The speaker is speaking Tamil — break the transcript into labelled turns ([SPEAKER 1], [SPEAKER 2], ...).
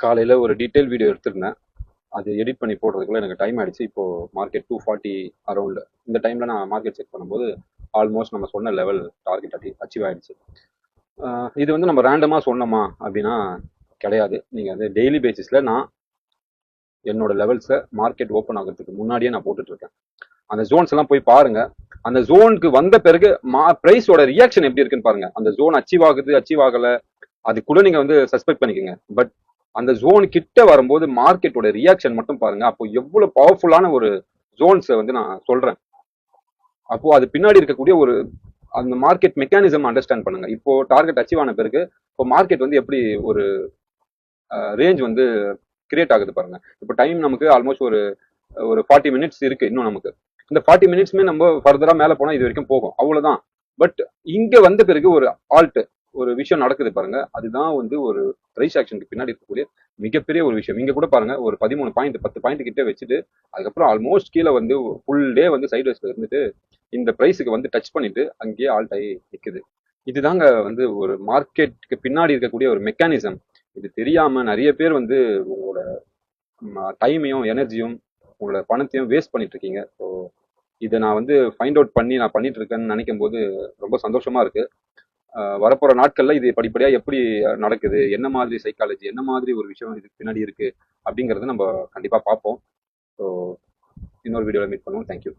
[SPEAKER 1] காலையில் ஒரு டீட்டெயில் வீடியோ எடுத்திருந்தேன். அது எடிட் பண்ணி போடுறதுக்குள்ள எனக்கு டைம் ஆயிடுச்சு. இப்போ மார்க்கெட் 240 அரௌண்ட் இந்த டைம்ல நான் மார்க்கெட் செக் பண்ணும்போது ஆல்மோஸ்ட் நம்ம சொன்ன லெவல் டார்கெட் அச்சீவ் ஆயிடுச்சு. இது வந்து நம்ம ரேண்டமாக சொன்னோமா அப்படின்னா கிடையாது. நீங்கள் வந்து டெய்லி பேசிஸில் நான் என்னோட லெவல்ஸை மார்க்கெட் ஓப்பன் ஆகிறதுக்கு முன்னாடியே நான் போட்டுட்டு இருக்கேன். அந்த ஜோன்ஸ் எல்லாம் போய் பாருங்க. அந்த ஜோனுக்கு வந்த பிறகு பிரைஸோட ரியாக்ஷன் எப்படி இருக்குன்னு பாருங்க. அந்த ஜோன் அச்சீவ் ஆகுது அச்சீவ் ஆகல அது கூட நீங்க வந்து சஸ்பெக்ட் பண்ணிக்கோங்க. பட் அந்த ஜோன் கிட்ட வரும்போது மார்க்கெட்டோட ரியாக்ஷன் மட்டும் பாருங்க. அப்போ எவ்வளவு பவர்ஃபுல்லான ஒரு ஜோன்ஸை வந்து நான் சொல்றேன். அப்போ அது பின்னாடி இருக்கக்கூடிய ஒரு அந்த மார்க்கெட் மெக்கானிசம் அண்டர்ஸ்டாண்ட் பண்ணுங்க. இப்போ டார்கெட் அச்சீவ் ஆன பிறகு இப்போ மார்க்கெட் வந்து எப்படி ஒரு ரேஞ்ச் வந்து கிரியேட் ஆகுது பாருங்க. இப்போ டைம் நமக்கு ஆல்மோஸ்ட் ஒரு 40 மினிட்ஸ் இருக்கு இன்னும் நமக்கு. இந்த 40 மினிட்ஸ்மே நம்ம ஃபர்தரா மேல போனா இது வரைக்கும் போகும், அவ்வளவுதான். பட் இங்க வந்த பிறகு ஒரு ஆல்ட் ஒரு விஷயம் நடக்குது பாருங்க. அதுதான் வந்து ஒரு பிரைஸ் ஆக்ஷனுக்கு பின்னாடி இருக்கக்கூடிய மிகப்பெரிய ஒரு விஷயம். இங்க கூட பாருங்க ஒரு 13 பாயிண்ட் 10 பாயிண்ட் கிட்ட வச்சுட்டு அதுக்கப்புறம் ஆல்மோஸ்ட் கீழே வந்து ஃபுல் டே வந்து சைட் வைஸ்ல இருந்துட்டு இந்த பிரைஸுக்கு வந்து டச் பண்ணிட்டு அங்கேயே ஆல்ட் ஆகி நிக்குது. இதுதாங்க வந்து ஒரு மார்க்கெட்டுக்கு பின்னாடி இருக்கக்கூடிய ஒரு மெக்கானிசம். இது தெரியாம நிறைய பேர் வந்து உங்களோட டைமையும் எனர்ஜியும் உங்களோட பணத்தையும் வேஸ்ட் பண்ணிட்டு இருக்கீங்க. ஸோ இதை நான் வந்து ஃபைண்ட் அவுட் பண்ணி நான் பண்ணிட்டு இருக்கேன்னு நினைக்கும் போது ரொம்ப சந்தோஷமா இருக்கு. வரப்போற நாட்கள்ல இது படிப்படியா எப்படி நடக்குது, என்ன மாதிரி சைக்காலஜி, என்ன மாதிரி ஒரு விஷயம் இதுக்கு பின்னாடி இருக்கு அப்படிங்கறத நம்ம கண்டிப்பா பார்ப்போம். ஸோ இன்னொரு வீடியோல மீட் பண்ணுவோம். தேங்க்யூ.